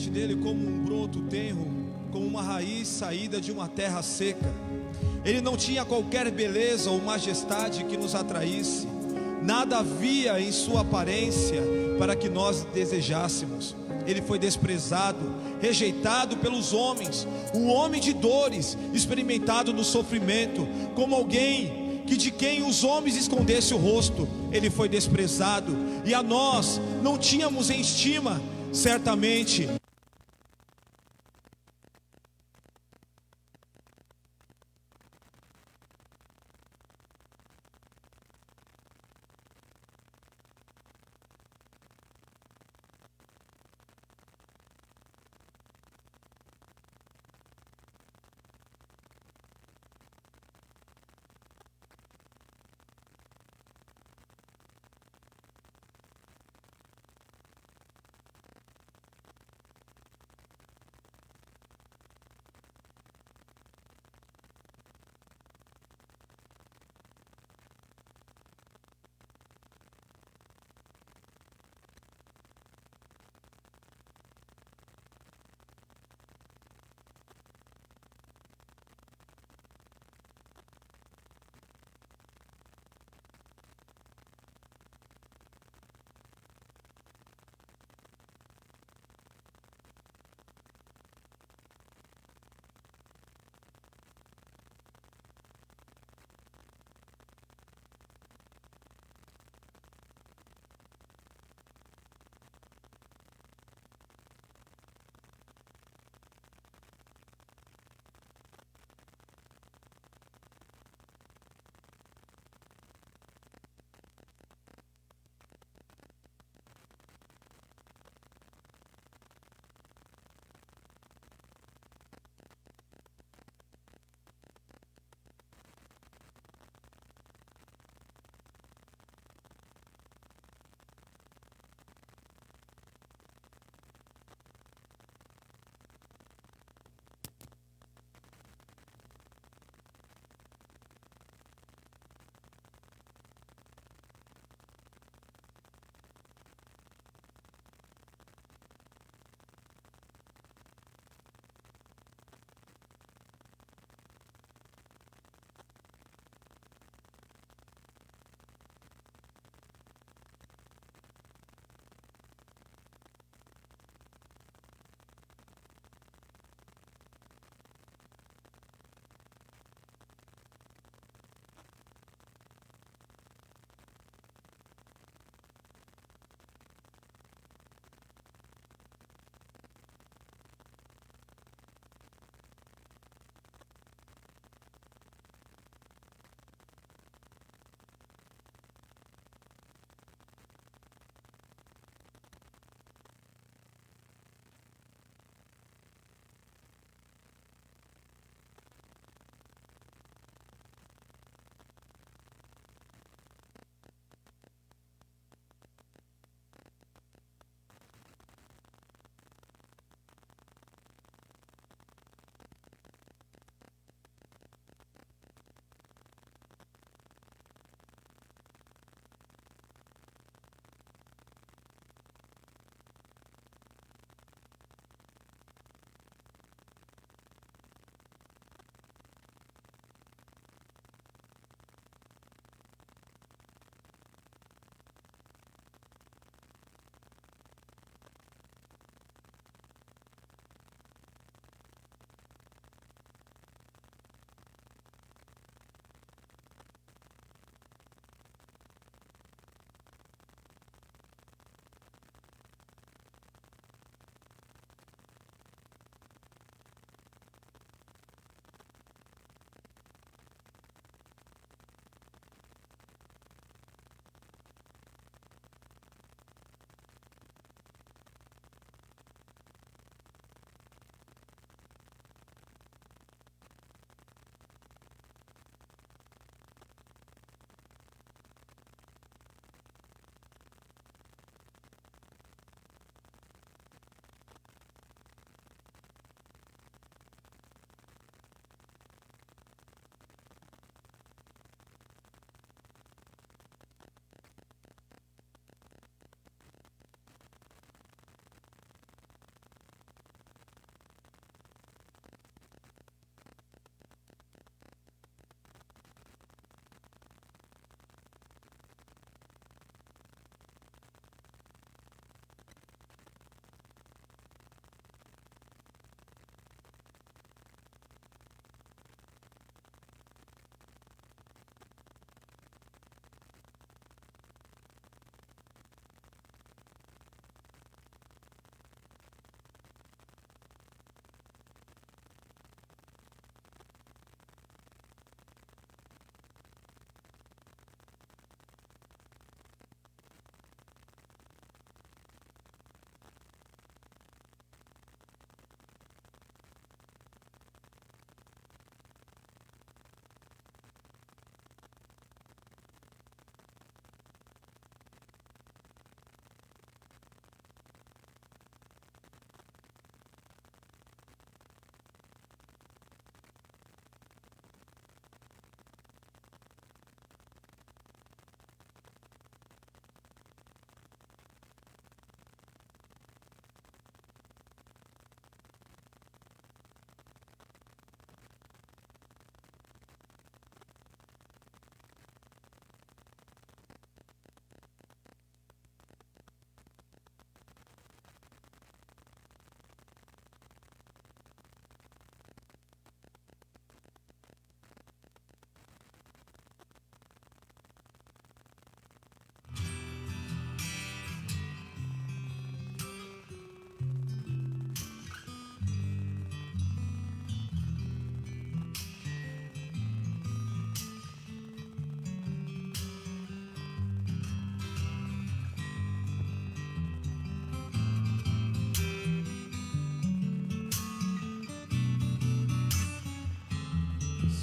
diante dele como um broto tenro, como uma raiz saída de uma terra seca. Ele não tinha qualquer beleza ou majestade que nos atraísse. Nada havia em sua aparência para que nós desejássemos. Ele foi desprezado, rejeitado pelos homens, um homem de dores, experimentado no sofrimento, como alguém que de quem os homens escondessem o rosto. Ele foi desprezado, e a nós não tínhamos em estima. Certamente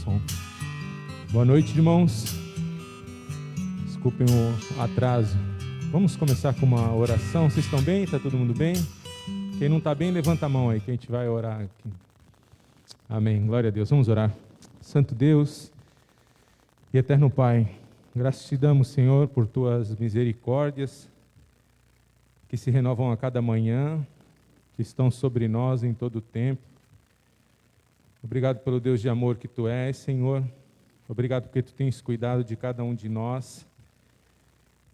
som. Boa noite, irmãos. Desculpem o atraso. Vamos começar com uma oração. Vocês estão bem? Está todo mundo bem? Quem não está bem, levanta a mão aí, que a gente vai orar aqui. Amém. Glória a Deus. Vamos orar. Santo Deus e eterno Pai, graças te damos, Senhor, por tuas misericórdias que se renovam a cada manhã, que estão sobre nós em todo o tempo. Obrigado pelo Deus de amor que tu és, Senhor. Obrigado porque tu tens cuidado de cada um de nós.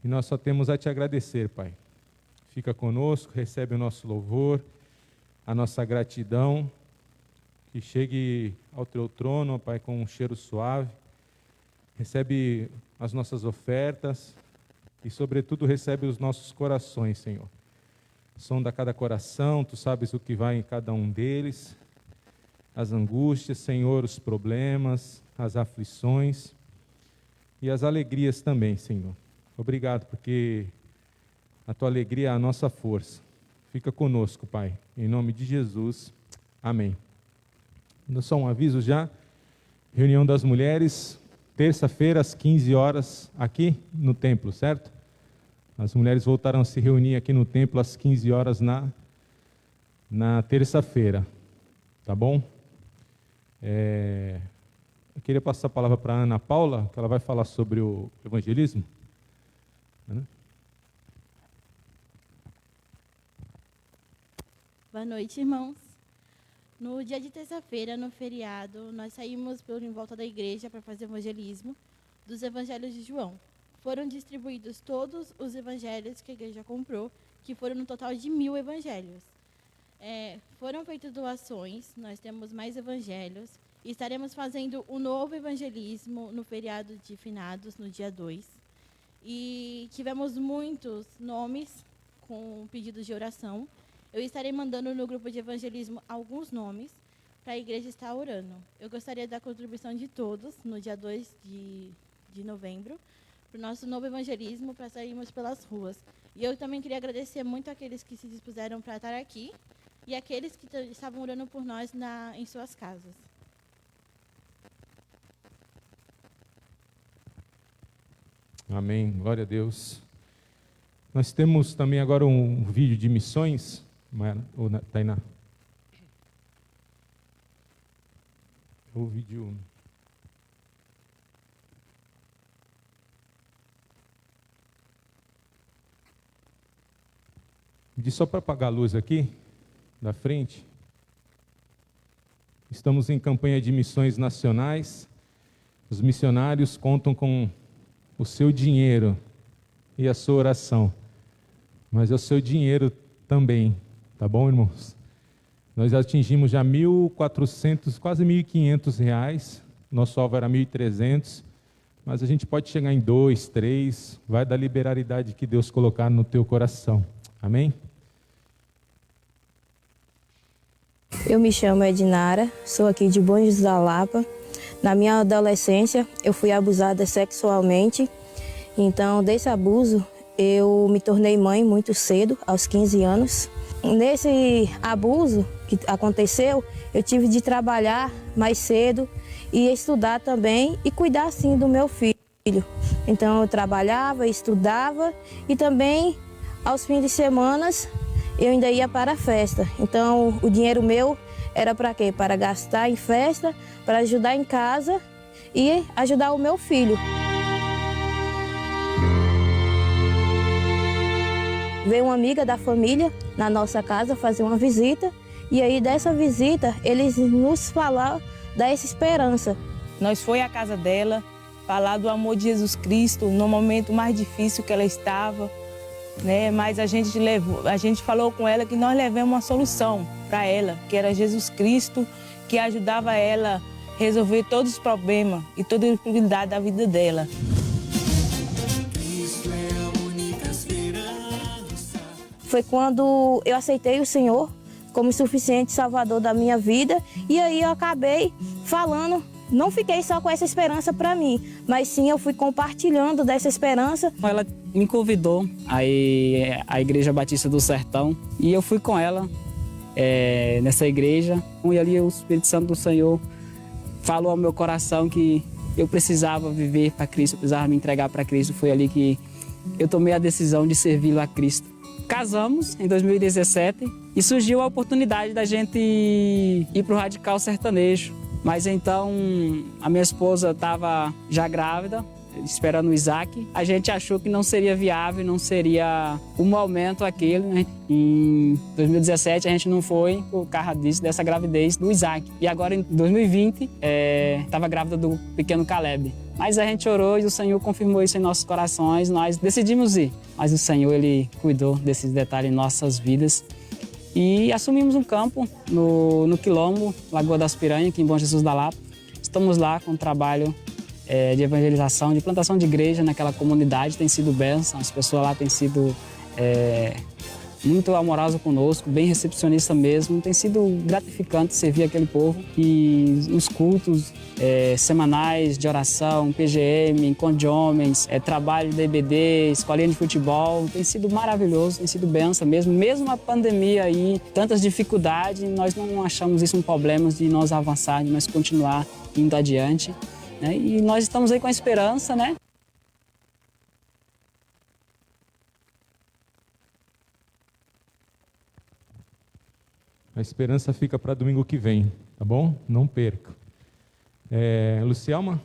E nós só temos a te agradecer, Pai. Fica conosco, recebe o nosso louvor, a nossa gratidão, que chegue ao teu trono, Pai, com um cheiro suave. Recebe as nossas ofertas e, sobretudo, recebe os nossos corações, Senhor. Sonda cada coração, tu sabes o que vai em cada um deles, as angústias, Senhor, os problemas, as aflições e as alegrias também, Senhor. Obrigado, porque a tua alegria é a nossa força. Fica conosco, Pai, em nome de Jesus. Amém. Só um aviso já, reunião das mulheres, terça-feira às 15 horas, aqui no templo, certo? As mulheres voltaram a se reunir aqui no templo às 15 horas na terça-feira, tá bom? Eu queria passar a palavra para a Ana Paula, que ela vai falar sobre o evangelismo. Boa noite, irmãos. No dia de terça-feira, no feriado, nós saímos em volta da igreja para fazer evangelismo dos evangelhos de João. Foram distribuídos todos os evangelhos que a igreja comprou, que foram no total de 1000 evangelhos. Foram feitas doações, nós temos mais evangelhos, e estaremos fazendo um novo evangelismo no feriado de finados, no dia 2. E tivemos muitos nomes com pedidos de oração. Eu estarei mandando no grupo de evangelismo alguns nomes para a igreja estar orando. Eu gostaria da contribuição de todos no dia 2 de novembro para o nosso novo evangelismo, para sairmos pelas ruas. E eu também queria agradecer muito àqueles que se dispuseram para estar aqui e àqueles que estavam orando por nós em suas casas. Amém. Glória a Deus. Nós temos também agora um vídeo de missões. Tainá. O vídeo. Só para apagar a luz aqui, da frente. Estamos em campanha de missões nacionais. Os missionários contam com o seu dinheiro e a sua oração. Mas é o seu dinheiro também. Tá bom, irmãos? Nós atingimos já 1.400, quase 1.500 reais. Nosso alvo era 1.300. Mas a gente pode chegar em 2, 3. Vai da liberalidade que Deus colocar no teu coração. Amém? Eu me chamo Edinara, sou aqui de Bom Jesus da Lapa. Na minha adolescência, eu fui abusada sexualmente. Então, desse abuso, eu me tornei mãe muito cedo, aos 15 anos. Nesse abuso que aconteceu, eu tive de trabalhar mais cedo e estudar também e cuidar, assim, do meu filho. Então, eu trabalhava, estudava e também, aos fins de semana, eu ainda ia para a festa. Então, o dinheiro meu era para quê? Para gastar em festa, para ajudar em casa e ajudar o meu filho. Veio uma amiga da família na nossa casa fazer uma visita e aí dessa visita eles nos falaram dessa esperança. Nós foi à casa dela falar do amor de Jesus Cristo no momento mais difícil que ela estava, né? Mas a gente falou com ela que nós levamos uma solução para ela, que era Jesus Cristo, que ajudava ela a resolver todos os problemas e toda a dificuldade da vida dela. Foi quando eu aceitei o Senhor como suficiente salvador da minha vida e aí eu acabei falando, não fiquei só com essa esperança para mim, mas sim eu fui compartilhando dessa esperança. Ela me convidou aí à Igreja Batista do Sertão e eu fui com ela nessa igreja e ali o Espírito Santo do Senhor falou ao meu coração que eu precisava viver para Cristo, eu precisava me entregar para Cristo. Foi ali que eu tomei a decisão de servi-lo a Cristo. Casamos em 2017 e surgiu a oportunidade da gente ir para o Radical Sertanejo. Mas então a minha esposa estava já grávida, esperando o Isaac. A gente achou que não seria viável, não seria o momento aquele, né? Em 2017 a gente não foi por causa dessa gravidez do Isaac. E agora em 2020 estava grávida do pequeno Caleb. Mas a gente orou e o Senhor confirmou isso em nossos corações. Nós decidimos ir, mas o Senhor, Ele cuidou desses detalhes em nossas vidas. E assumimos um campo no Quilombo, Lagoa das Piranhas, aqui em Bom Jesus da Lapa. Estamos lá com um trabalho de evangelização, de plantação de igreja naquela comunidade. Tem sido bênção, as pessoas lá têm sido muito amorosas conosco, bem recepcionistas mesmo. Tem sido gratificante servir aquele povo. E os cultos semanais de oração, PGM, encontro de homens, trabalho de EBD, escolinha de futebol, tem sido maravilhoso, tem sido bênção mesmo. Mesmo a pandemia aí, tantas dificuldades, nós não achamos isso um problema de nós avançar, de nós continuar indo adiante, né? E nós estamos aí com a esperança, né? A esperança fica para domingo que vem, tá bom? Não perca. Lucielma?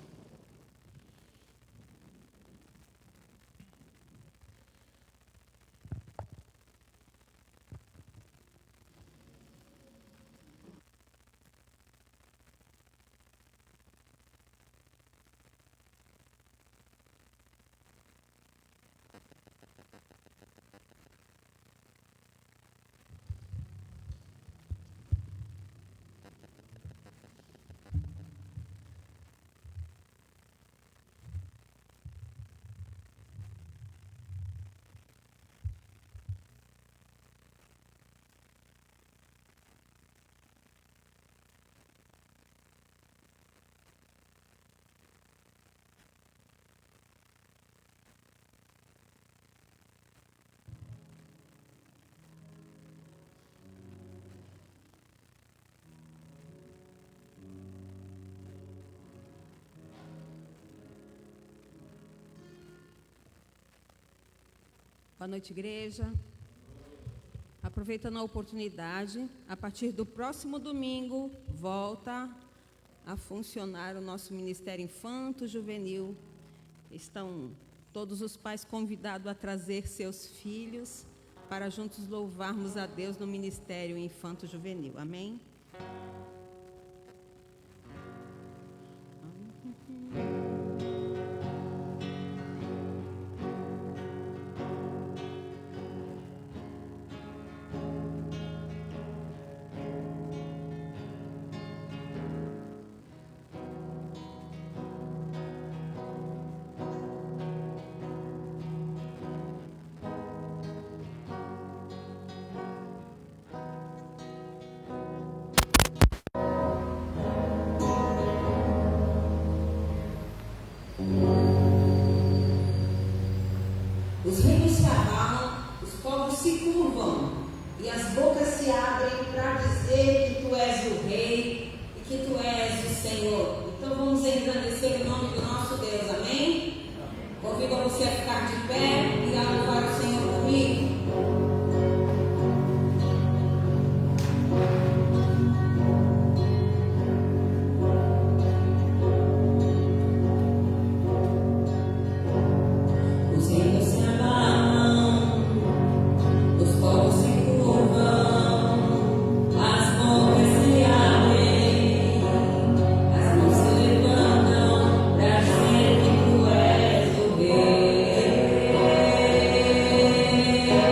Boa noite, igreja. Aproveitando a oportunidade, a partir do próximo domingo, volta a funcionar o nosso Ministério Infanto-Juvenil. Estão todos os pais convidados a trazer seus filhos para juntos louvarmos a Deus no Ministério Infanto-Juvenil. Amém? Os reinos se abalam, os povos se curvam, e as bocas se abrem para dizer que tu és o Rei e que tu és o Senhor. Então vamos engrandecer o nome do nosso Deus, amém? Convido a você a ficar de pé e a louvar o Senhor comigo. Yeah.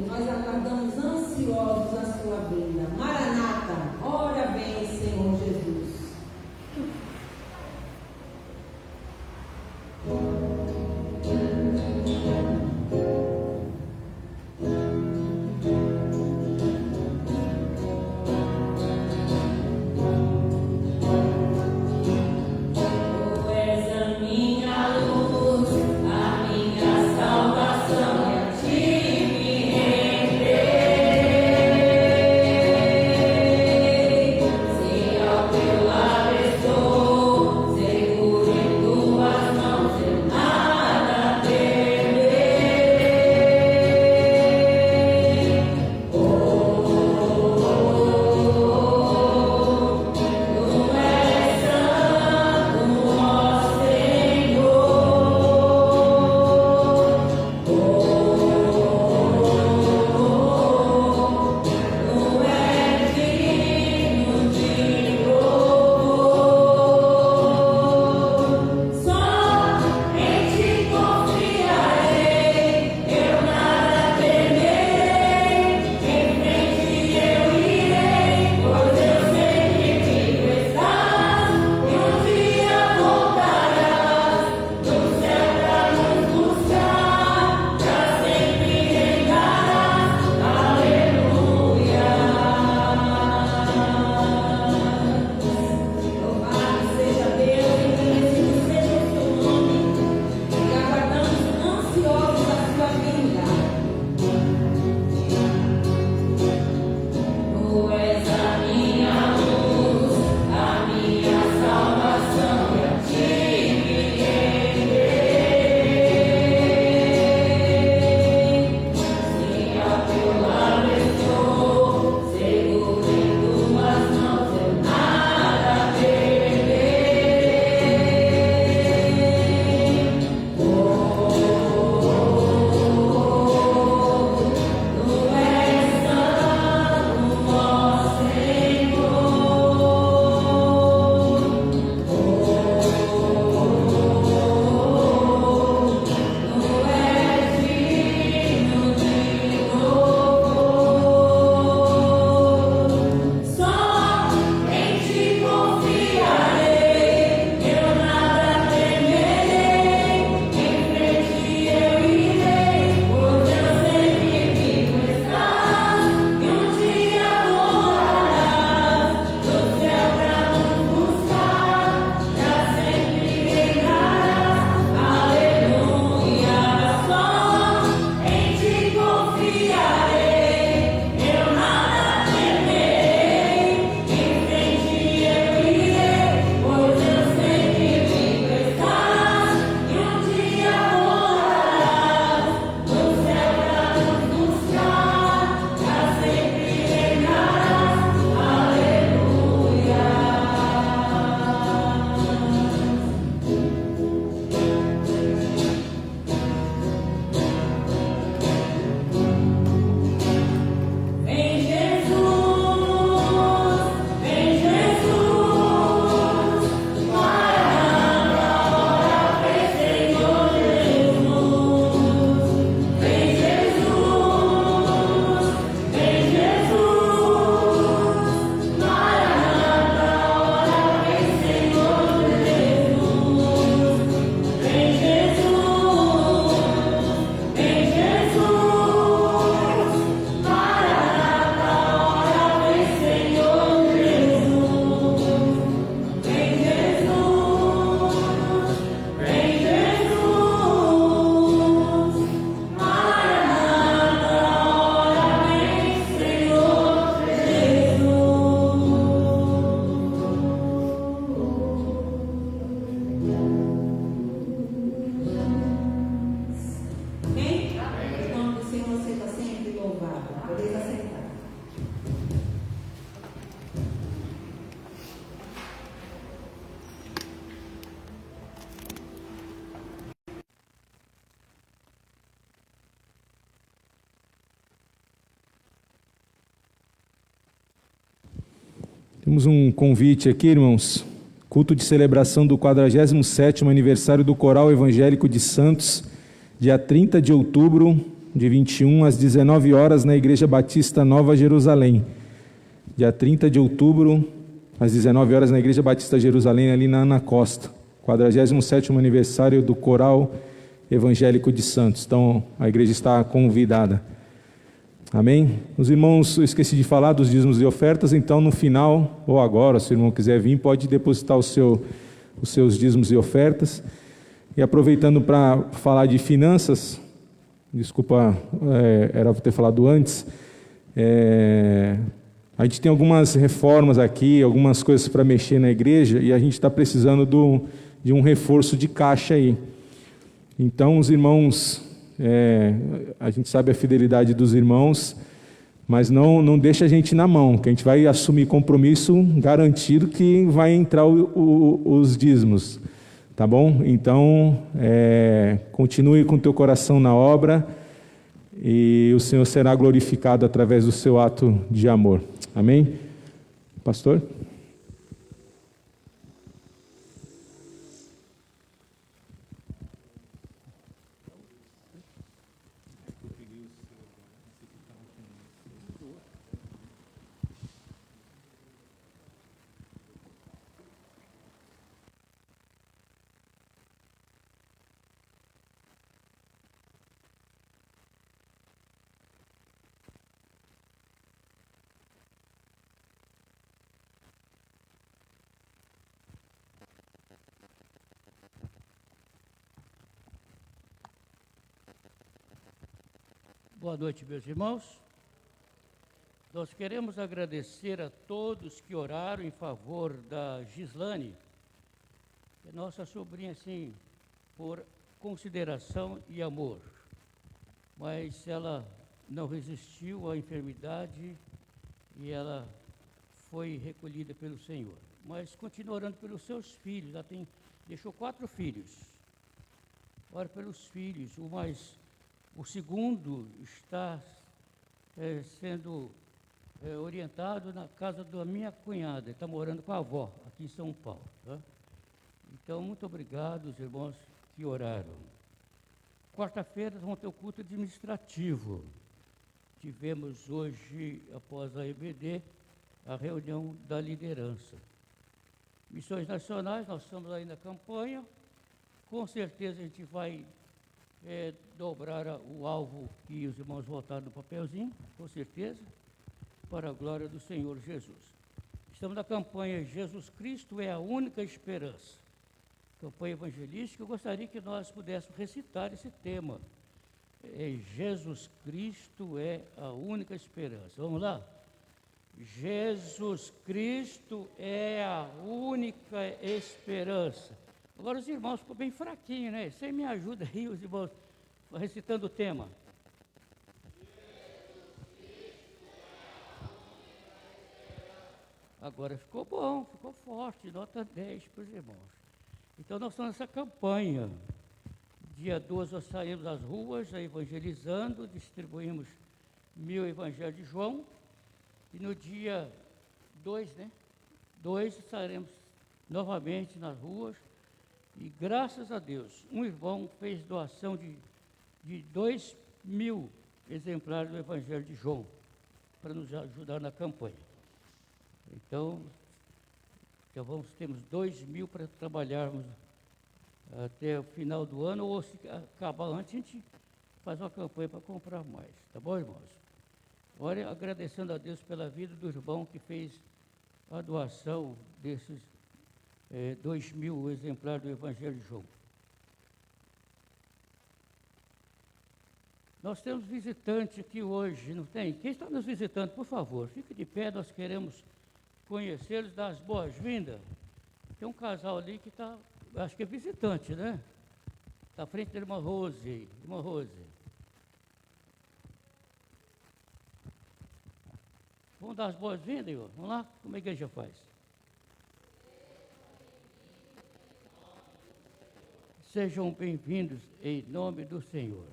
e nós aguardamos ansiosos a sua vinda. Maranata, ora vem, Senhor Jesus. Temos um convite aqui, irmãos. Culto de celebração do 47º aniversário do Coral Evangélico de Santos, dia 30 de outubro, de 21 às 19 horas, na Igreja Batista Nova Jerusalém. Dia 30 de outubro, às 19 horas, na Igreja Batista Jerusalém, ali na Ana Costa. 47º aniversário do Coral Evangélico de Santos. Então, a igreja está convidada. Amém? Os irmãos, eu esqueci de falar dos dízimos e ofertas, então no final, ou agora, se o irmão quiser vir, pode depositar os seus dízimos e ofertas. E aproveitando para falar de finanças, desculpa, era para ter falado antes, a gente tem algumas reformas aqui, algumas coisas para mexer na igreja, e a gente está precisando de um reforço de caixa aí. Então, os irmãos... a gente sabe a fidelidade dos irmãos, mas não deixa a gente na mão, que a gente vai assumir compromisso garantido que vai entrar os dízimos, tá bom? Então, continue com o teu coração na obra e o Senhor será glorificado através do seu ato de amor. Amém? Pastor? Boa noite, meus irmãos. Nós queremos agradecer a todos que oraram em favor da Gislane, que é nossa sobrinha, assim, por consideração e amor. Mas ela não resistiu à enfermidade e ela foi recolhida pelo Senhor. Mas continua orando pelos seus filhos, ela deixou 4 filhos. Ora pelos filhos, o segundo está sendo orientado na casa da minha cunhada, ele está morando com a avó, aqui em São Paulo. Tá? Então, muito obrigado, os irmãos que oraram. Quarta-feira, vamos ter o culto administrativo. Tivemos hoje, após a EBD, a reunião da liderança. Missões nacionais, nós estamos aí na campanha, com certeza a gente vai dobrar o alvo que os irmãos votaram no papelzinho, com certeza, para a glória do Senhor Jesus. Estamos na campanha Jesus Cristo é a única esperança. Campanha evangelística, eu gostaria que nós pudéssemos recitar esse tema. Jesus Cristo é a única esperança. Vamos lá? Jesus Cristo é a única esperança. Agora os irmãos ficam bem fraquinhos, né? Você me ajuda aí, os irmãos, recitando o tema. Agora ficou bom, ficou forte, nota 10 para os irmãos. Então nós estamos nessa campanha. Dia 2 nós saímos às ruas, evangelizando, distribuímos 1000 evangelhos de João. E no dia 2, né? 2 estaremos novamente nas ruas. E graças a Deus, um irmão fez doação de 2.000 exemplares do Evangelho de João, para nos ajudar na campanha. Então temos 2.000 para trabalharmos até o final do ano, ou se acabar antes, a gente faz uma campanha para comprar mais. Tá bom, irmãos? Olha, agradecendo a Deus pela vida do irmão que fez a doação desses 2.000 exemplares do Evangelho de João. Nós temos visitante aqui hoje, não tem? Quem está nos visitando, por favor, fique de pé, nós queremos conhecê-los, dar as boas-vindas. Tem um casal ali que está, acho que é visitante, né? Está à frente da irmã Rose. Irmã Rose. Vamos dar as boas-vindas, Igor? Vamos lá? Como é que a igreja faz? Sejam bem-vindos em nome do Senhor.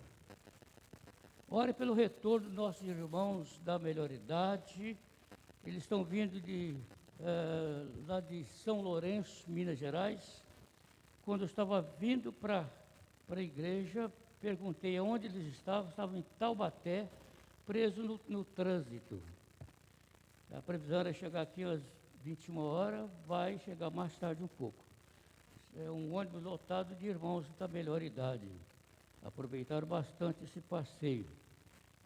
Ore pelo retorno dos nossos irmãos da melhor idade. Eles estão vindo lá de São Lourenço, Minas Gerais. Quando eu estava vindo para a igreja, perguntei onde eles estavam em Taubaté, presos no trânsito. A previsão era chegar aqui às 21 horas, vai chegar mais tarde um pouco. É um ônibus lotado de irmãos da melhor idade. Aproveitaram bastante esse passeio.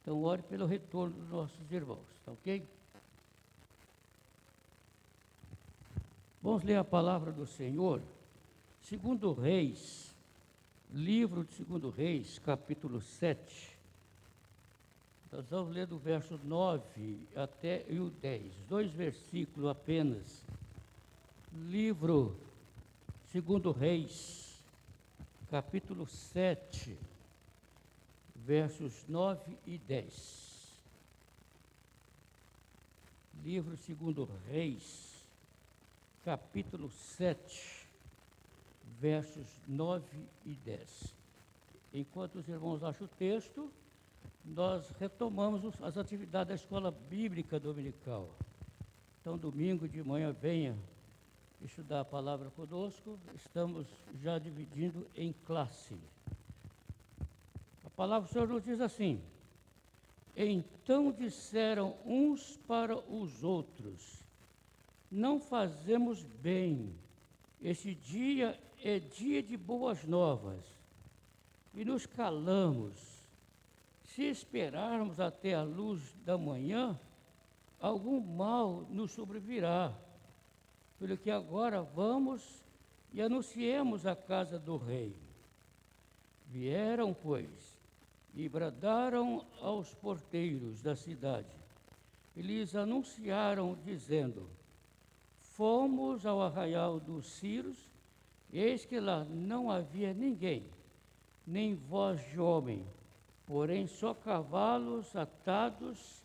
Então, ore pelo retorno dos nossos irmãos, tá ok? Vamos ler a palavra do Senhor. Segundo Reis, livro de Segundo Reis, capítulo 7. Nós vamos ler do verso 9 até o 10, 2 versículos apenas. Livro Segundo Reis, capítulo 7, versos 9 e 10. Livro Segundo Reis, capítulo 7, versos 9 e 10. Enquanto os irmãos acham o texto, nós retomamos as atividades da Escola Bíblica Dominical. Então, domingo de manhã, venha estudar a palavra conosco. Estamos já dividindo em classe. A palavra do Senhor nos diz assim: então disseram uns para os outros, não fazemos bem, este dia é dia de boas novas, e nos calamos. Se esperarmos até a luz da manhã, algum mal nos sobrevirá. Pelo que agora vamos e anunciemos a casa do rei. Vieram, pois, e bradaram aos porteiros da cidade, e lhes anunciaram, dizendo: fomos ao arraial dos Círios, eis que lá não havia ninguém, nem voz de homem, porém só cavalos atados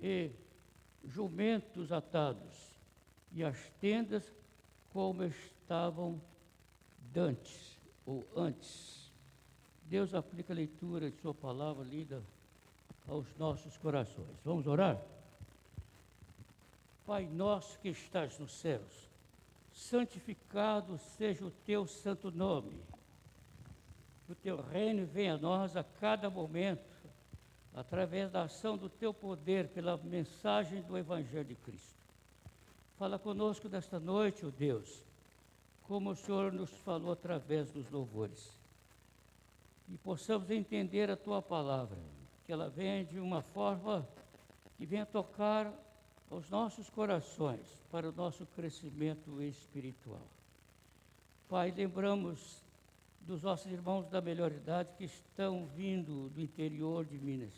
e jumentos atados, e as tendas como estavam dantes ou antes. Deus aplica a leitura de sua palavra lida aos nossos corações. Vamos orar? Pai nosso que estás nos céus, santificado seja o teu santo nome. Que o teu reino venha a nós a cada momento, através da ação do teu poder, pela mensagem do Evangelho de Cristo. Fala conosco nesta noite, ó Deus, como o Senhor nos falou através dos louvores. E possamos entender a tua palavra, que ela venha de uma forma que venha tocar aos nossos corações, para o nosso crescimento espiritual. Pai, lembramos dos nossos irmãos da melhor idade que estão vindo do interior de Minas.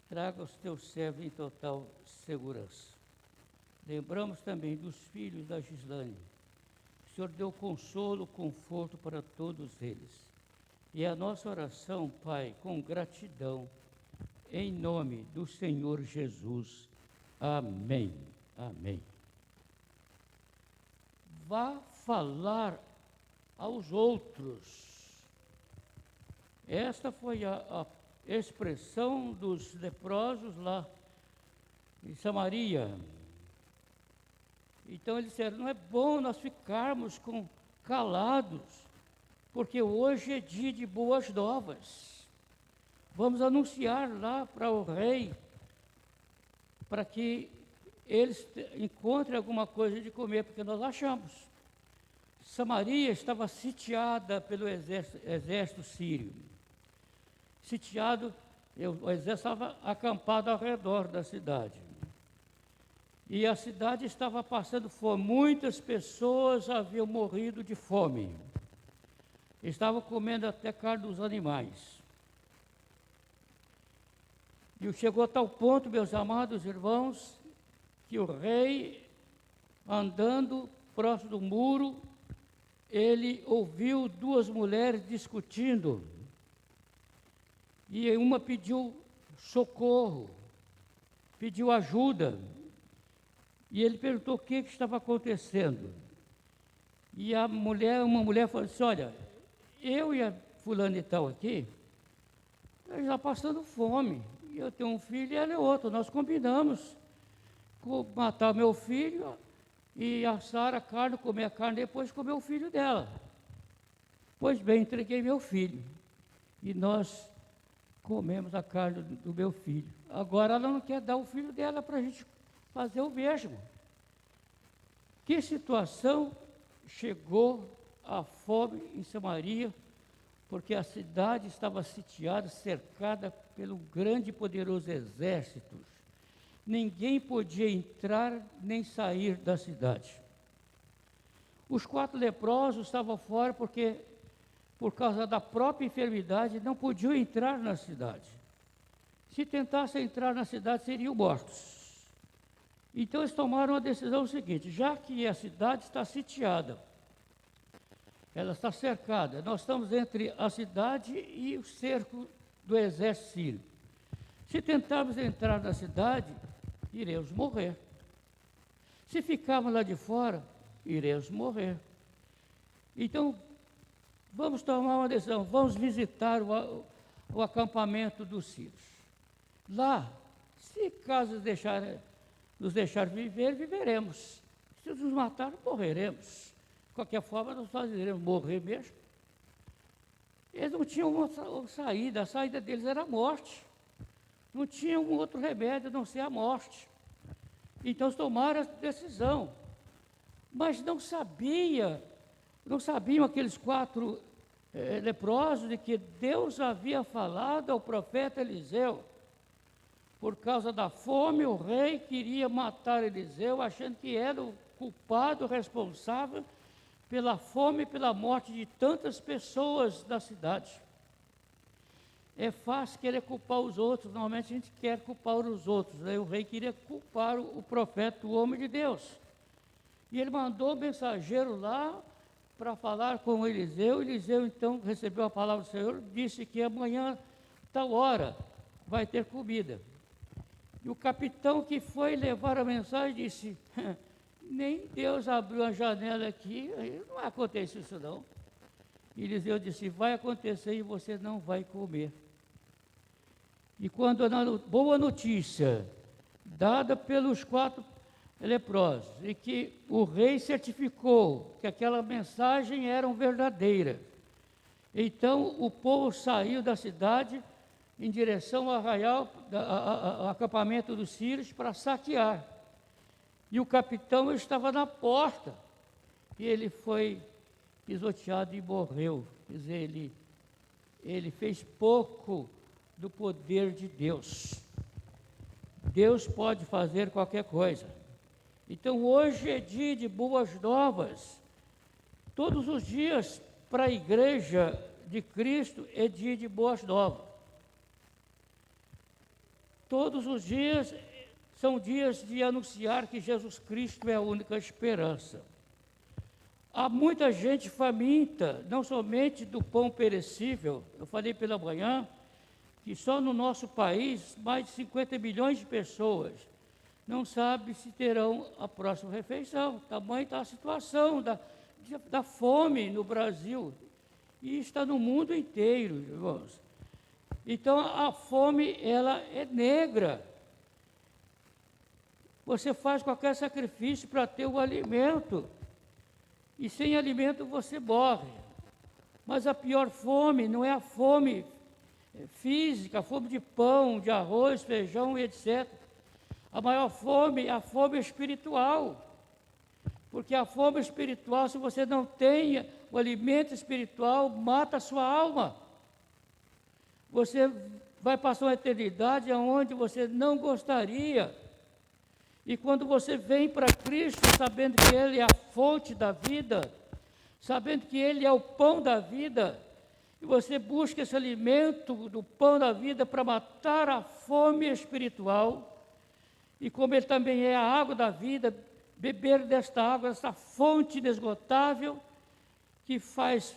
Traga os teus servos em total segurança. Lembramos também dos filhos da Gislane. O Senhor deu consolo, conforto para todos eles. E a nossa oração, Pai, com gratidão, em nome do Senhor Jesus. Amém. Amém. Vá falar aos outros. Esta foi a expressão dos leprosos lá em Samaria. Então eles disseram, não é bom nós ficarmos calados, porque hoje é dia de boas novas. Vamos anunciar lá para o rei, para que eles encontrem alguma coisa de comer, porque nós achamos. Samaria estava sitiada pelo exército sírio. Sitiado, o exército estava acampado ao redor da cidade. E a cidade estava passando fome. Muitas pessoas haviam morrido de fome. Estavam comendo até carne dos animais. E chegou a tal ponto, meus amados irmãos, que o rei, andando próximo do muro, ele ouviu duas mulheres discutindo. E uma pediu socorro, pediu ajuda. E ele perguntou o que estava acontecendo. E uma mulher falou assim, olha, eu e a fulana e tal aqui, já passando fome. Eu tenho um filho e ela é outro. Nós combinamos matar meu filho e assar a carne, comer a carne, depois comer o filho dela. Pois bem, entreguei meu filho. e nós comemos a carne do meu filho. Agora ela não quer dar o filho dela para a gente fazer o mesmo. Que situação chegou a fome em Samaria, porque a cidade estava sitiada, cercada pelo grande e poderoso exército. Ninguém podia entrar nem sair da cidade. Os 4 leprosos estavam fora porque, por causa da própria enfermidade, não podiam entrar na cidade. Se tentassem entrar na cidade, seriam mortos. Então eles tomaram a decisão seguinte: já que a cidade está sitiada, ela está cercada, nós estamos entre a cidade e o cerco do exército sírio. Se tentarmos entrar na cidade, iremos morrer. Se ficarmos lá de fora, iremos morrer. Então, vamos tomar uma decisão, vamos visitar o acampamento dos sírios. Lá, se caso nos deixar viver, viveremos. Se nos matar, morreremos. De qualquer forma, nós iremos morrer mesmo. Eles não tinham uma saída, a saída deles era a morte. Não tinha um outro remédio a não ser a morte. Então, eles tomaram a decisão. Mas não sabiam aqueles 4 leprosos de que Deus havia falado ao profeta Eliseu. Por causa da fome, o rei queria matar Eliseu, achando que era o culpado responsável pela fome e pela morte de tantas pessoas da cidade. É fácil querer culpar os outros, normalmente a gente quer culpar os outros, né? O rei queria culpar o profeta, o homem de Deus. E ele mandou um mensageiro lá para falar com Eliseu. Eliseu, então, recebeu a palavra do Senhor, disse que amanhã, tal hora, vai ter comida. E o capitão que foi levar a mensagem disse: nem Deus abriu a janela aqui, não acontece isso não. E Eliseu disse: vai acontecer e você não vai comer. E quando a boa notícia, dada pelos 4 leprosos, e que o rei certificou que aquela mensagem era verdadeira, então o povo saiu da cidade em direção ao arraial, ao acampamento dos sírios, para saquear. E o capitão estava na porta, e ele foi pisoteado e morreu. Quer dizer, ele fez pouco do poder de Deus. Deus pode fazer qualquer coisa. Então, hoje é dia de boas novas. Todos os dias, para a igreja de Cristo, é dia de boas novas. Todos os dias são dias de anunciar que Jesus Cristo é a única esperança. Há muita gente faminta, não somente do pão perecível. Eu falei pela manhã que só no nosso país, mais de 50 milhões de pessoas não sabem se terão a próxima refeição. Tamanho está a situação da fome no Brasil. E está no mundo inteiro, irmãos. Então, a fome, ela é negra. Você faz qualquer sacrifício para ter o alimento. E sem alimento você morre. Mas a pior fome não é a fome física, a fome de pão, de arroz, feijão, etc. A maior fome é a fome espiritual. Porque a fome espiritual, se você não tem o alimento espiritual, mata a sua alma. Você vai passar uma eternidade onde você não gostaria. E quando você vem para Cristo, sabendo que Ele é a fonte da vida, sabendo que Ele é o pão da vida, e você busca esse alimento do pão da vida para matar a fome espiritual, e como Ele também é a água da vida, beber desta água, essa fonte inesgotável, que faz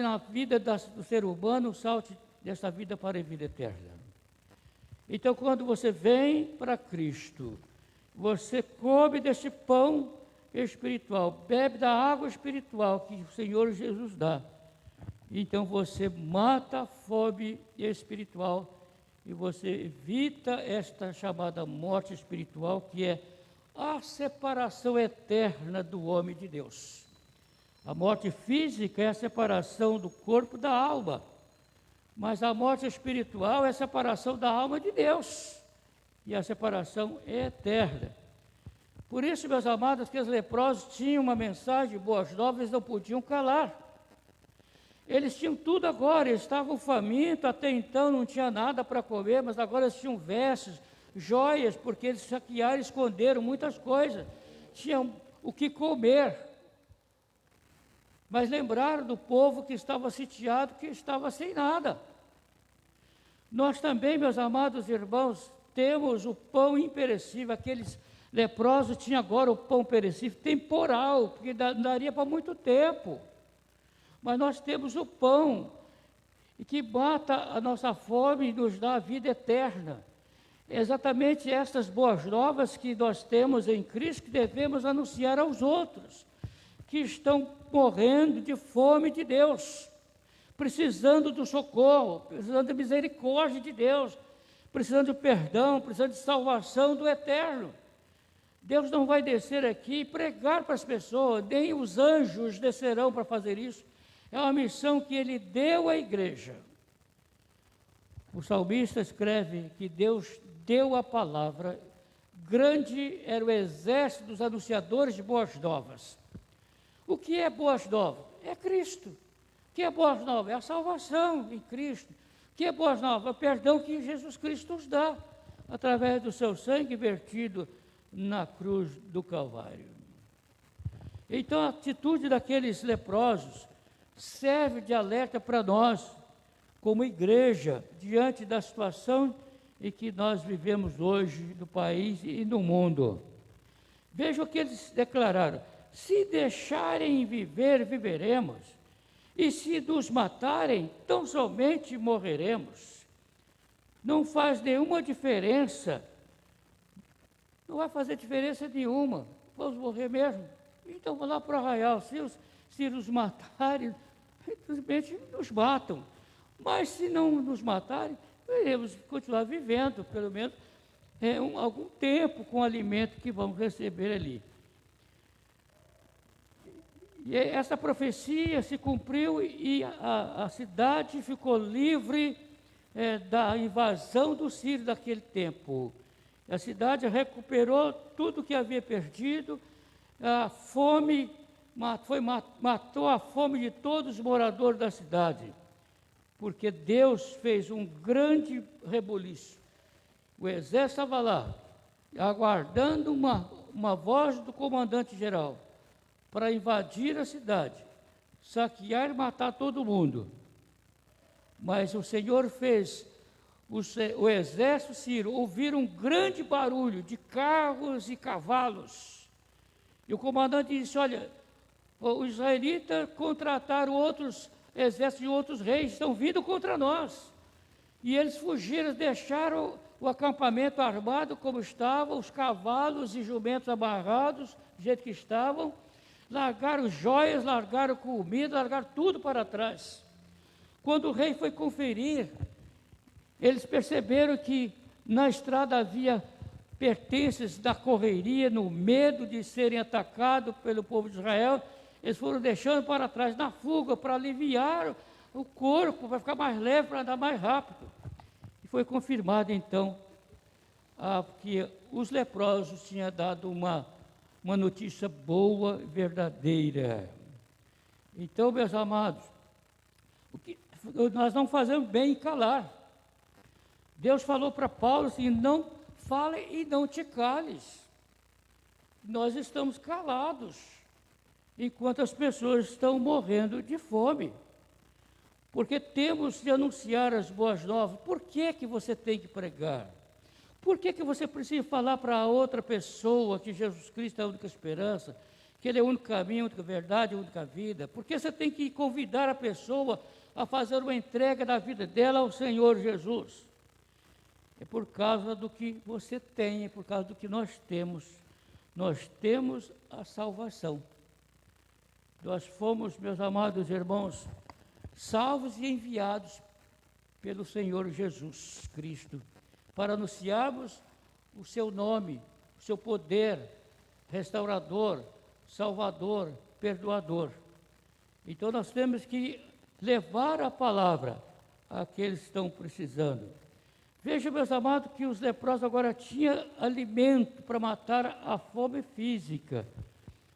na vida do ser humano o salto desta vida para a vida eterna. Então, quando você vem para Cristo, você come deste pão espiritual, bebe da água espiritual que o Senhor Jesus dá. Então, você mata a fome espiritual e você evita esta chamada morte espiritual, que é a separação eterna do homem de Deus. A morte física é a separação do corpo da alma. Mas a morte espiritual é a separação da alma de Deus, e a separação é eterna. Por isso, meus amados, que os leprosos tinham uma mensagem de boas novas, eles não podiam calar. Eles tinham tudo agora, eles estavam famintos, até então não tinha nada para comer, mas agora eles tinham vestes, joias, porque eles saquearam e esconderam muitas coisas. Tinham o que comer. Mas lembraram do povo que estava sitiado, que estava sem nada. Nós também, meus amados irmãos, temos o pão imperecível. Aqueles leprosos tinham agora o pão perecível, temporal, porque daria para muito tempo. Mas nós temos o pão, que mata a nossa fome e nos dá a vida eterna. É exatamente estas boas novas que nós temos em Cristo que devemos anunciar aos outros, que estão morrendo de fome de Deus, precisando do socorro, precisando da misericórdia de Deus, precisando de perdão, precisando de salvação do eterno. Deus não vai descer aqui e pregar para as pessoas, nem os anjos descerão para fazer isso. É uma missão que Ele deu à igreja. O salmista escreve que Deus deu a palavra, grande era o exército dos anunciadores de boas novas. O que é boas novas? É Cristo. O que é boas novas? É a salvação em Cristo. O que é boas novas? É o perdão que Jesus Cristo nos dá, através do seu sangue vertido na cruz do Calvário. Então, a atitude daqueles leprosos serve de alerta para nós, como igreja, diante da situação em que nós vivemos hoje no país e no mundo. Veja o que eles declararam: se deixarem viver, viveremos, e se nos matarem, tão somente morreremos. Não faz nenhuma diferença, não vai fazer diferença nenhuma, vamos morrer mesmo. Então vamos lá para o arraial, se nos matarem, simplesmente nos matam. Mas se não nos matarem, iremos continuar vivendo, pelo menos algum tempo, com o alimento que vamos receber ali. E essa profecia se cumpriu e a cidade ficou livre da invasão do Sírio daquele tempo. A cidade recuperou tudo que havia perdido, a fome matou a fome de todos os moradores da cidade, porque Deus fez um grande rebuliço. O exército estava lá, aguardando uma voz do comandante-geral para invadir a cidade, saquear e matar todo mundo. Mas o Senhor fez o exército sírio ouvir um grande barulho de carros e cavalos. E o comandante disse: olha, os israelitas contrataram outros exércitos de outros reis, estão vindo contra nós. E eles fugiram, deixaram o acampamento armado como estava, os cavalos e jumentos amarrados, do jeito que estavam, largaram joias, largaram comida, largaram tudo para trás. Quando o rei foi conferir, eles perceberam que na estrada havia pertences da correria, no medo de serem atacados pelo povo de Israel. Eles foram deixando para trás na fuga, para aliviar o corpo, para ficar mais leve, para andar mais rápido. E foi confirmado então que os leprosos tinham dado uma notícia boa, verdadeira. Então, meus amados, nós não fazemos bem em calar. Deus falou para Paulo assim: não fale e não te cales. Nós estamos calados, enquanto as pessoas estão morrendo de fome. Porque temos de anunciar as boas novas. Por que você tem que pregar? Por que você precisa falar para outra pessoa que Jesus Cristo é a única esperança, que Ele é o único caminho, a única verdade, a única vida? Por que você tem que convidar a pessoa a fazer uma entrega da vida dela ao Senhor Jesus? É por causa do que você tem, é por causa do que nós temos. Nós temos a salvação. Nós fomos, meus amados irmãos, salvos e enviados pelo Senhor Jesus Cristo, para anunciarmos o seu nome, o seu poder, restaurador, salvador, perdoador. Então nós temos que levar a palavra àqueles que estão precisando. Veja, meus amados, que os leprosos agora tinham alimento para matar a fome física.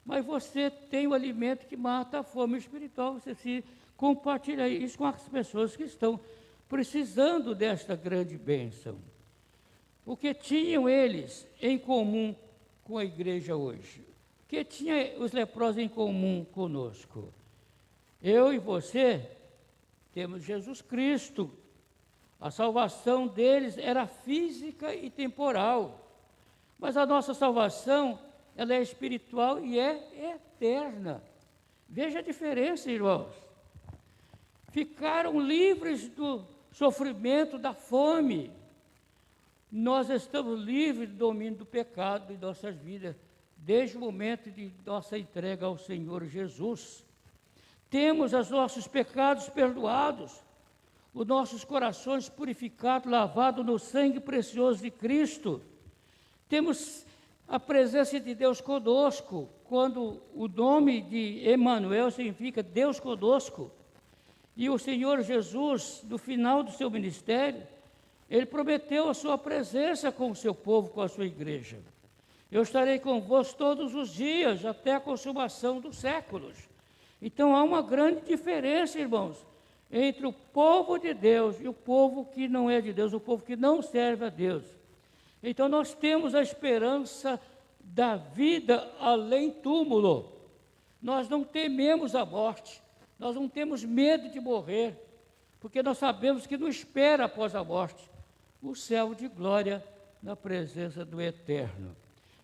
Mas você tem o alimento que mata a fome espiritual. Você se compartilha isso com as pessoas que estão precisando desta grande bênção. O que tinham eles em comum com a igreja hoje? O que tinham os leprosos em comum conosco? Eu e você temos Jesus Cristo. A salvação deles era física e temporal. Mas a nossa salvação, ela é espiritual e é eterna. Veja a diferença, irmãos. Ficaram livres do sofrimento, da fome. Nós estamos livres do domínio do pecado em nossas vidas, desde o momento de nossa entrega ao Senhor Jesus. Temos os nossos pecados perdoados, os nossos corações purificados, lavados no sangue precioso de Cristo. Temos a presença de Deus conosco, quando o nome de Emanuel significa Deus conosco. E o Senhor Jesus, no final do seu ministério, Ele prometeu a sua presença com o seu povo, com a sua igreja. Eu estarei convosco todos os dias, até a consumação dos séculos. Então há uma grande diferença, irmãos, entre o povo de Deus e o povo que não é de Deus, o povo que não serve a Deus. Então nós temos a esperança da vida além túmulo. Nós não tememos a morte, nós não temos medo de morrer, porque nós sabemos que nos espera após a morte o céu de glória na presença do Eterno.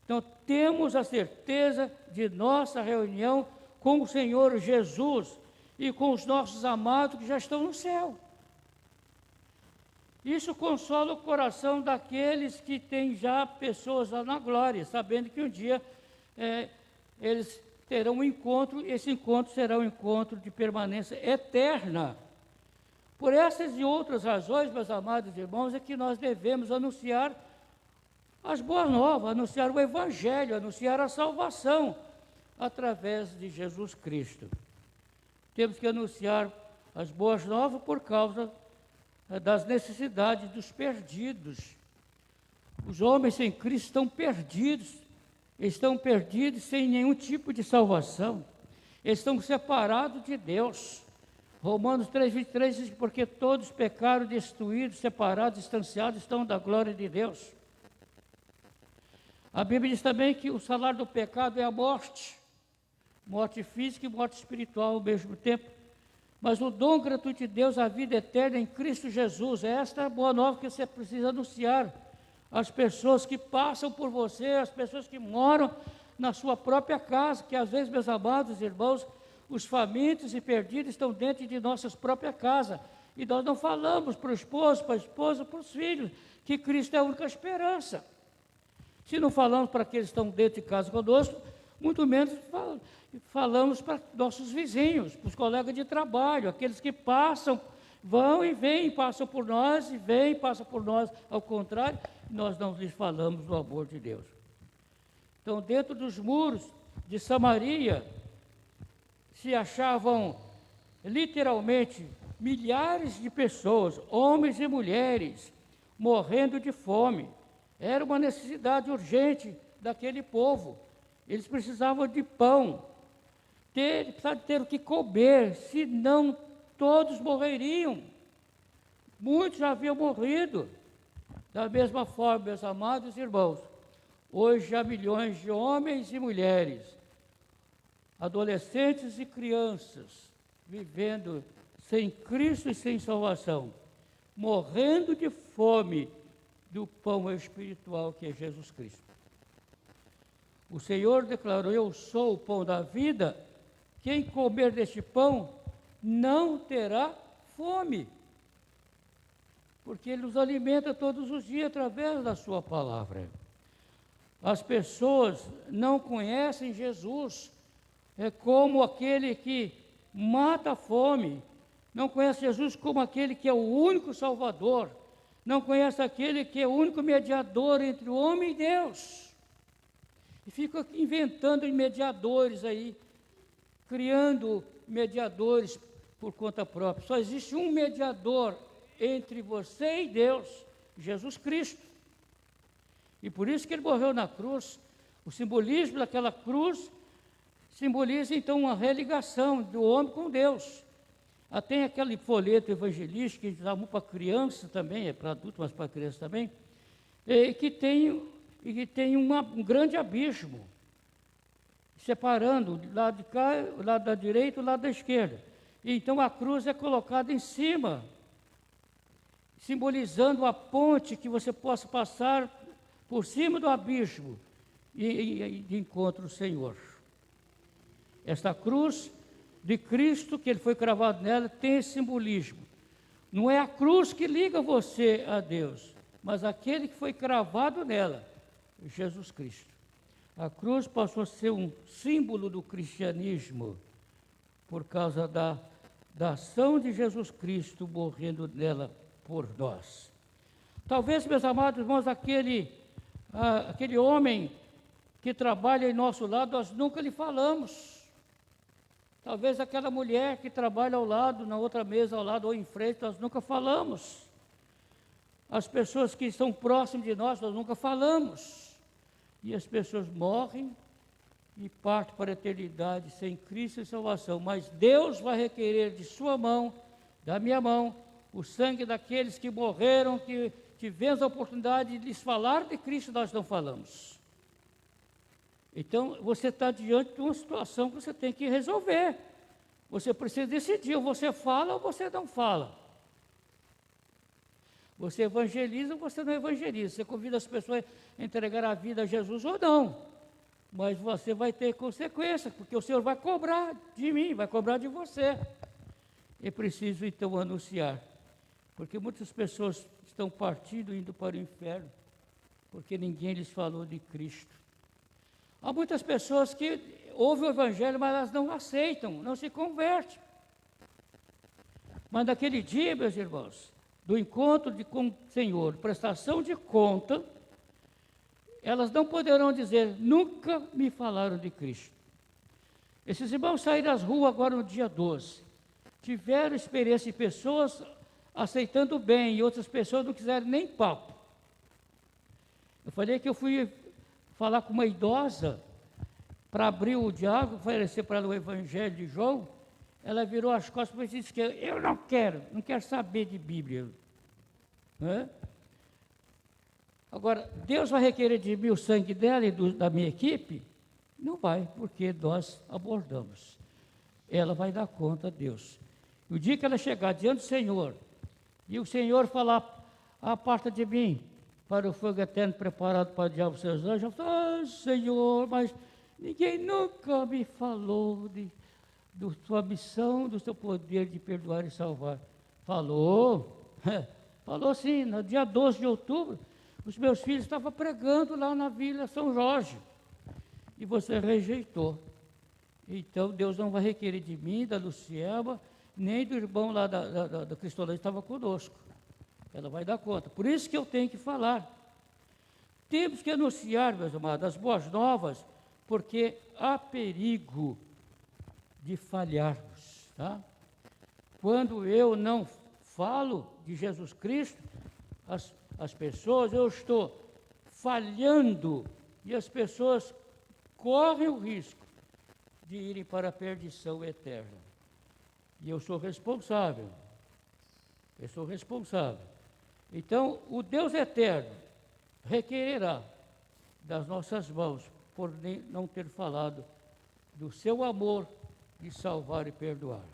Então temos a certeza de nossa reunião com o Senhor Jesus e com os nossos amados que já estão no céu. Isso consola o coração daqueles que têm já pessoas lá na glória, sabendo que um dia eles terão um encontro, e esse encontro será um encontro de permanência eterna. Por essas e outras razões, meus amados irmãos, é que nós devemos anunciar as boas novas, anunciar o Evangelho, anunciar a salvação através de Jesus Cristo. Temos que anunciar as boas novas por causa das necessidades dos perdidos. Os homens sem Cristo estão perdidos sem nenhum tipo de salvação. Eles estão separados de Deus. Romanos 3,23 diz: porque todos pecaram, destruídos, separados, distanciados, estão da glória de Deus. A Bíblia diz também que o salário do pecado é a morte, morte física e morte espiritual ao mesmo tempo. Mas o dom gratuito de Deus, a vida eterna em Cristo Jesus, é esta boa nova que você precisa anunciar às pessoas que passam por você, às pessoas que moram na sua própria casa, que às vezes, meus amados irmãos, os famintos e perdidos estão dentro de nossas próprias casas. E nós não falamos para o esposo, para a esposa, para os filhos, que Cristo é a única esperança. Se não falamos para aqueles que estão dentro de casa conosco, muito menos falamos para nossos vizinhos, para os colegas de trabalho, aqueles que passam, vão e vêm, passam por nós e vêm, passam por nós. Ao contrário, nós não lhes falamos do amor de Deus. Então, dentro dos muros de Samaria, se achavam literalmente milhares de pessoas, homens e mulheres, morrendo de fome. Era uma necessidade urgente daquele povo. Eles precisavam de pão, precisavam ter o que comer, senão todos morreriam. Muitos já haviam morrido. Da mesma forma, meus amados irmãos, hoje há milhões de homens e mulheres, adolescentes e crianças, vivendo sem Cristo e sem salvação, morrendo de fome do pão espiritual que é Jesus Cristo. O Senhor declarou: eu sou o pão da vida, quem comer deste pão não terá fome, porque Ele nos alimenta todos os dias através da sua palavra. As pessoas não conhecem Jesus, é como aquele que mata a fome, não conhece Jesus como aquele que é o único Salvador, não conhece aquele que é o único mediador entre o homem e Deus. E fica inventando mediadores aí, criando mediadores por conta própria. Só existe um mediador entre você e Deus, Jesus Cristo. E por isso que ele morreu na cruz. O simbolismo daquela cruz simboliza então uma religação do homem com Deus. Tem aquele folheto evangelístico que dá para criança também, é para adulto, mas para criança também, que tem um grande abismo, separando o lado de cá, o lado da direita e o lado da esquerda. E então a cruz é colocada em cima, simbolizando a ponte que você possa passar por cima do abismo e de encontro ao Senhor. Esta cruz de Cristo, que ele foi cravado nela, tem esse simbolismo. Não é a cruz que liga você a Deus, mas aquele que foi cravado nela, Jesus Cristo. A cruz passou a ser um símbolo do cristianismo, por causa da ação de Jesus Cristo morrendo nela por nós. Talvez, meus amados irmãos, aquele homem que trabalha em nosso lado, nós nunca lhe falamos. Talvez aquela mulher que trabalha ao lado, na outra mesa ao lado ou em frente, nós nunca falamos. As pessoas que estão próximas de nós nunca falamos. E as pessoas morrem e partem para a eternidade sem Cristo e salvação. Mas Deus vai requerer de sua mão, da minha mão, o sangue daqueles que morreram, que tivemos a oportunidade de lhes falar de Cristo, nós não falamos. Então, você está diante de uma situação que você tem que resolver. Você precisa decidir, ou você fala ou você não fala. Você evangeliza ou você não evangeliza. Você convida as pessoas a entregar a vida a Jesus ou não. Mas você vai ter consequências, porque o Senhor vai cobrar de mim, vai cobrar de você. É preciso, então, anunciar. Porque muitas pessoas estão partindo, indo para o inferno, porque ninguém lhes falou de Cristo. Há muitas pessoas que ouvem o Evangelho, mas elas não aceitam, não se convertem. Mas naquele dia, meus irmãos, do encontro com o Senhor, prestação de conta, elas não poderão dizer, nunca me falaram de Cristo. Esses irmãos saíram às ruas agora no dia 12, tiveram experiência de pessoas aceitando bem, e outras pessoas não quiseram nem papo. Eu falei que eu fui falar com uma idosa para abrir o diálogo, oferecer para ela o Evangelho de João. Ela virou as costas e disse que eu não quero saber de Bíblia. Né? Agora, Deus vai requerer de mim o sangue dela e da minha equipe? Não vai, porque nós abordamos. Ela vai dar conta a Deus. E o dia que ela chegar diante do Senhor, e o Senhor falar, aparta de mim, para o fogo eterno preparado para o diabo e seus anjos, eu falo, Senhor, mas ninguém nunca me falou da sua missão, do seu poder de perdoar e salvar. Falou, falou sim, no dia 12 de outubro, os meus filhos estavam pregando lá na Vila São Jorge, e você rejeitou. Então, Deus não vai requerer de mim, da Lucielma, nem do irmão lá da Cristolândia que estava conosco. Ela vai dar conta. Por isso que eu tenho que falar. Temos que anunciar, meus amados, as boas novas, porque há perigo de falharmos. Tá? Quando eu não falo de Jesus Cristo, as pessoas, eu estou falhando, e as pessoas correm o risco de irem para a perdição eterna. E eu sou responsável. Eu sou responsável. Então, o Deus eterno requererá das nossas mãos, por não ter falado do seu amor de salvar e perdoar.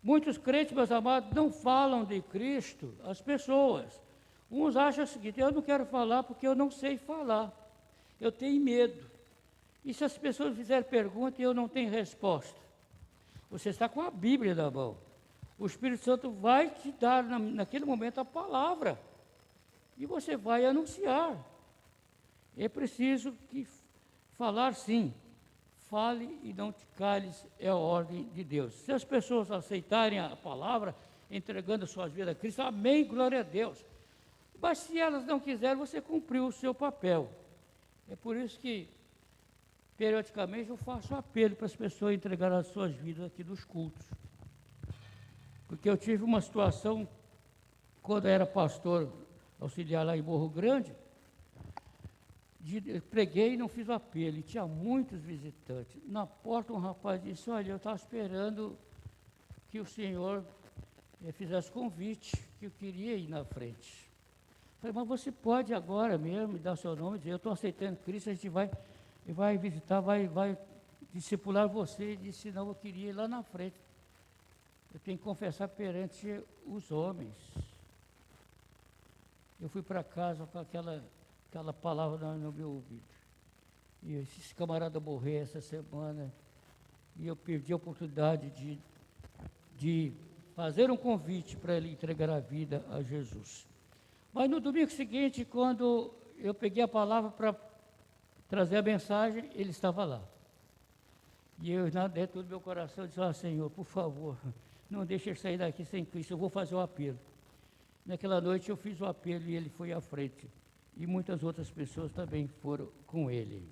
Muitos crentes, meus amados, não falam de Cristo às pessoas. Uns acham o seguinte, eu não quero falar porque eu não sei falar. Eu tenho medo. E se as pessoas fizerem pergunta e eu não tenho resposta? Você está com a Bíblia na mão. O Espírito Santo vai te dar, naquele momento, a palavra. E você vai anunciar. É preciso falar sim. Fale e não te cales, é a ordem de Deus. Se as pessoas aceitarem a palavra, entregando suas vidas a Cristo, amém, glória a Deus. Mas se elas não quiserem, você cumpriu o seu papel. É por isso que, periodicamente, eu faço apelo para as pessoas entregarem as suas vidas aqui nos cultos. Porque eu tive uma situação quando eu era pastor auxiliar lá em Morro Grande, preguei e não fiz o apelo, e tinha muitos visitantes. Na porta um rapaz disse, olha, eu estava esperando que o senhor fizesse convite, que eu queria ir na frente. Falei, mas você pode agora mesmo me dar o seu nome, dizer, eu estou aceitando Cristo, a gente vai visitar, vai discipular você. Ele disse, não, eu queria ir lá na frente. Eu tenho que confessar perante os homens. Eu fui para casa com aquela palavra no meu ouvido. E esse camarada morreu essa semana, e eu perdi a oportunidade de fazer um convite para ele entregar a vida a Jesus. Mas no domingo seguinte, quando eu peguei a palavra para trazer a mensagem, ele estava lá. E eu, dentro do meu coração, disse, Senhor, por favor, não deixe ele sair daqui sem Cristo, eu vou fazer o apelo. Naquela noite eu fiz o apelo e ele foi à frente. E muitas outras pessoas também foram com ele.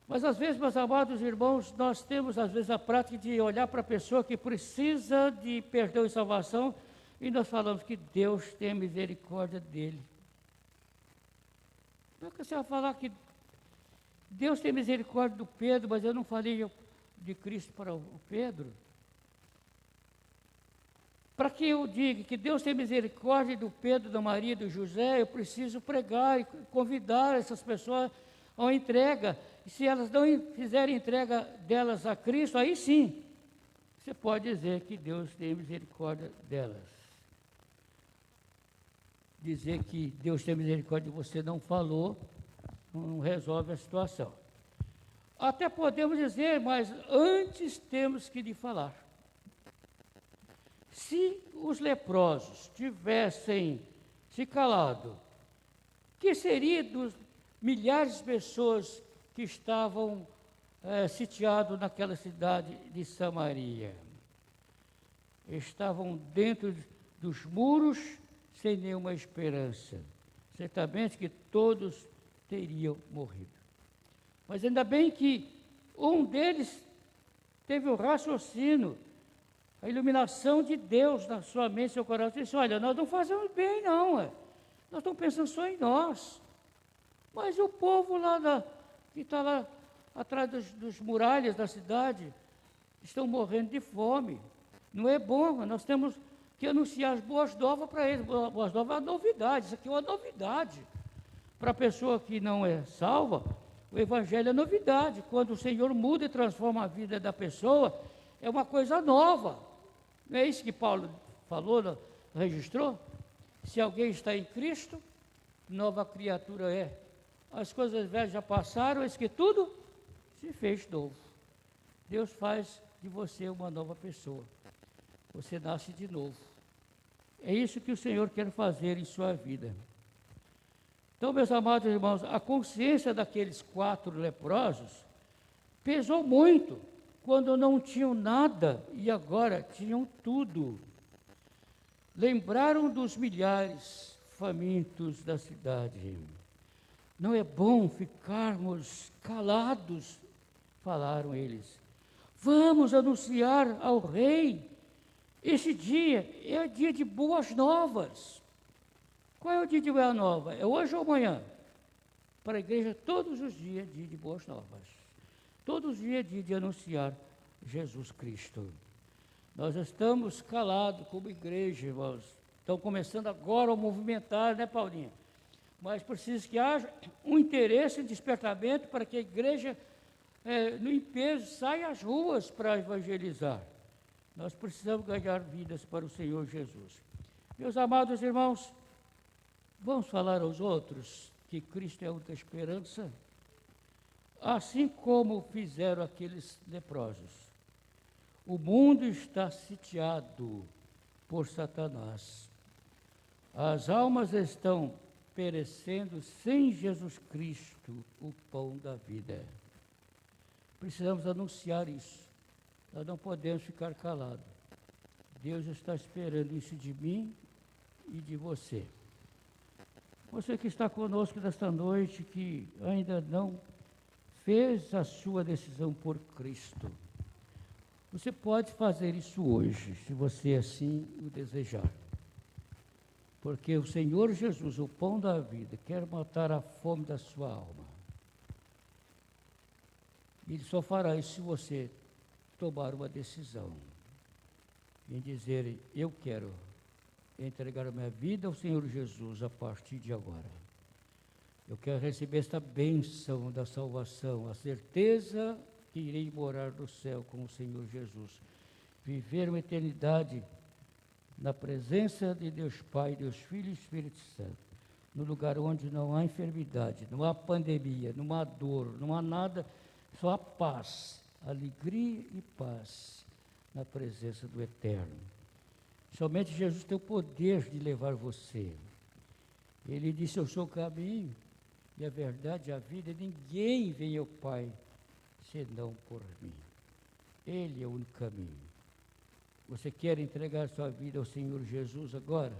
Mas às vezes, meus amados irmãos, nós temos às vezes a prática de olhar para a pessoa que precisa de perdão e salvação e nós falamos que Deus tem misericórdia dele. Como é que você vai falar que Deus tem misericórdia do Pedro, mas eu não falei de Cristo para o Pedro? Para que eu diga que Deus tem misericórdia do Pedro, da Maria, do José, eu preciso pregar e convidar essas pessoas a uma entrega. E se elas não fizerem entrega delas a Cristo, aí sim, você pode dizer que Deus tem misericórdia delas. Dizer que Deus tem misericórdia de você não falou, não resolve a situação. Até podemos dizer, mas antes temos que lhe falar. Se os leprosos tivessem se calado, que seria dos milhares de pessoas que estavam sitiados naquela cidade de Samaria? Estavam dentro dos muros sem nenhuma esperança. Certamente que todos teriam morrido. Mas ainda bem que um deles teve o raciocínio, a iluminação de Deus na sua mente e seu coração. Ele disse, olha, nós não fazemos bem não, nós estamos pensando só em nós. Mas o povo lá que está lá atrás dos muralhas da cidade, estão morrendo de fome. Não é bom, nós temos que anunciar as boas novas para eles. Boas novas é uma novidade, isso aqui é uma novidade. Para a pessoa que não é salva, o Evangelho é novidade. Quando o Senhor muda e transforma a vida da pessoa, é uma coisa nova. Não é isso que Paulo falou, registrou? Se alguém está em Cristo, nova criatura é. As coisas velhas já passaram, eis que tudo se fez novo. Deus faz de você uma nova pessoa. Você nasce de novo. É isso que o Senhor quer fazer em sua vida. Então, meus amados irmãos, a consciência daqueles 4 leprosos pesou muito quando não tinham nada e agora tinham tudo. Lembraram dos milhares famintos da cidade. Não é bom ficarmos calados, falaram eles. Vamos anunciar ao rei. Esse dia é dia de boas novas. Qual é o dia de boa nova? É hoje ou amanhã? Para a igreja, todos os dias é dia de boas novas. Todos os dias é dia de anunciar Jesus Cristo. Nós estamos calados como igreja, irmãos. Estão começando agora a movimentar, né, Paulinha? Mas precisa que haja um interesse em despertamento para que a igreja, no empeço, saia às ruas para evangelizar. Nós precisamos ganhar vidas para o Senhor Jesus. Meus amados irmãos, vamos falar aos outros que Cristo é a única esperança? Assim como fizeram aqueles leprosos. O mundo está sitiado por Satanás. As almas estão perecendo sem Jesus Cristo, o pão da vida. Precisamos anunciar isso. Nós não podemos ficar calados. Deus está esperando isso de mim e de você. Você que está conosco nesta noite, que ainda não fez a sua decisão por Cristo, você pode fazer isso hoje, se você assim o desejar. Porque o Senhor Jesus, o pão da vida, quer matar a fome da sua alma. Ele só fará isso se você tomar uma decisão em dizer: eu quero entregar a minha vida ao Senhor Jesus a partir de agora. Eu quero receber esta bênção da salvação, a certeza que irei morar no céu com o Senhor Jesus, viver uma eternidade na presença de Deus Pai, Deus Filho e Espírito Santo, no lugar onde não há enfermidade, não há pandemia, não há dor, não há nada, só há paz, alegria e paz na presença do Eterno. Somente Jesus tem o poder de levar você. Ele disse: eu sou o caminho e a verdade e a vida, ninguém vem ao Pai senão por mim. Ele é o único caminho. Você quer entregar sua vida ao Senhor Jesus agora?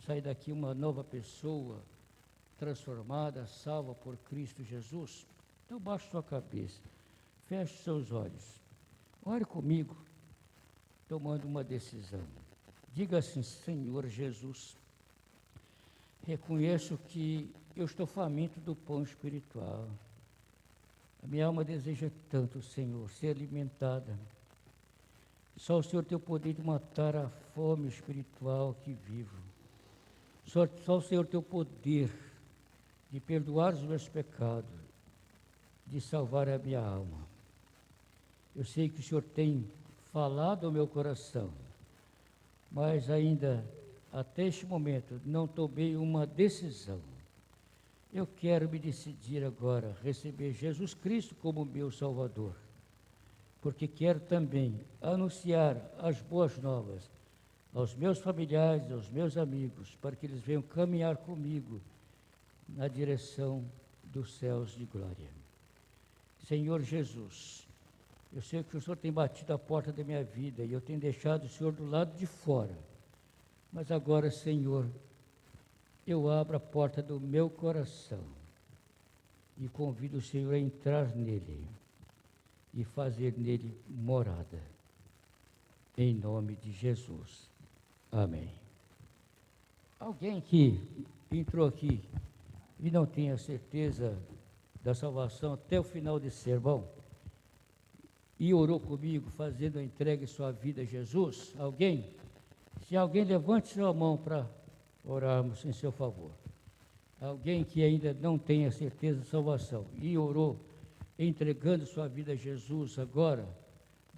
Sair daqui uma nova pessoa, transformada, salva por Cristo Jesus? Então baixe sua cabeça, feche seus olhos, ore comigo, tomando uma decisão. Diga assim: Senhor Jesus, reconheço que eu estou faminto do pão espiritual. A minha alma deseja tanto, Senhor, ser alimentada. Só o Senhor tem o poder de matar a fome espiritual que vivo. Só o Senhor tem o poder de perdoar os meus pecados, de salvar a minha alma. Eu sei que o Senhor tem falado ao meu coração, mas ainda, até este momento, não tomei uma decisão. Eu quero me decidir agora, receber Jesus Cristo como meu Salvador, porque quero também anunciar as boas novas aos meus familiares, aos meus amigos, para que eles venham caminhar comigo na direção dos céus de glória. Senhor Jesus, eu sei que o Senhor tem batido a porta da minha vida e eu tenho deixado o Senhor do lado de fora, mas agora, Senhor, eu abro a porta do meu coração e convido o Senhor a entrar nele e fazer nele morada, em nome de Jesus. Amém. Alguém que entrou aqui e não tem a certeza da salvação até o final desse sermão e orou comigo, fazendo a entrega de sua vida a Jesus? Alguém? Se alguém, levante sua mão para orarmos em seu favor. Alguém que ainda não tem a certeza da salvação e orou entregando sua vida a Jesus agora,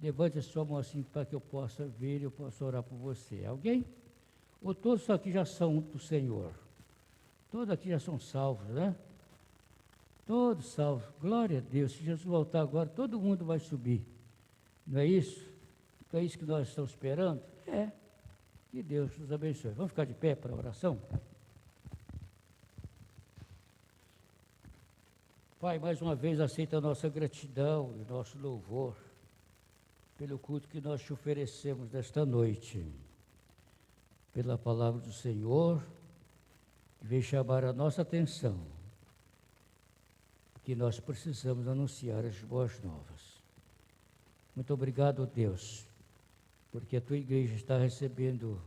levante a sua mão assim para que eu possa ver e eu possa orar por você. Alguém? Ou todos aqui já são do Senhor? Todos aqui já são salvos, né? Todos salvos. Glória a Deus. Se Jesus voltar agora, todo mundo vai subir. Não é isso? Não é isso que nós estamos esperando? É. Que Deus nos abençoe. Vamos ficar de pé para a oração? Pai, mais uma vez aceita a nossa gratidão e nosso louvor pelo culto que nós te oferecemos nesta noite, pela palavra do Senhor, que veio chamar a nossa atenção, que nós precisamos anunciar as boas novas. Muito obrigado, Deus, porque a tua igreja está recebendo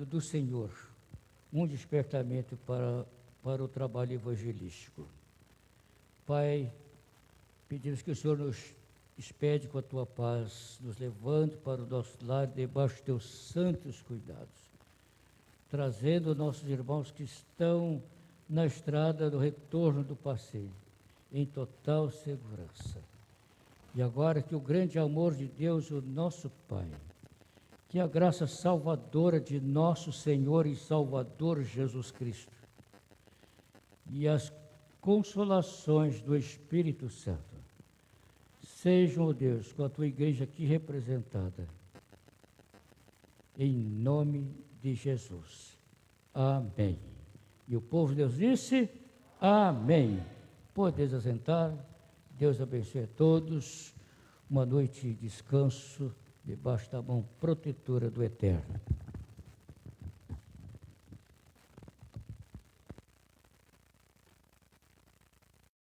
do Senhor um despertamento para o trabalho evangelístico. Pai, pedimos que o Senhor nos despede com a tua paz, nos levando para o nosso lar, debaixo dos teus santos cuidados, trazendo nossos irmãos que estão na estrada do retorno do passeio, em total segurança. E agora que o grande amor de Deus, o nosso Pai, que a graça salvadora de nosso Senhor e Salvador Jesus Cristo, e as consolações do Espírito Santo sejam, ó Deus, com a tua igreja aqui representada, em nome de Jesus. Amém. E o povo de Deus disse: amém. Podeis assentar. Deus abençoe a todos. Uma noite de descanso debaixo da mão protetora do Eterno.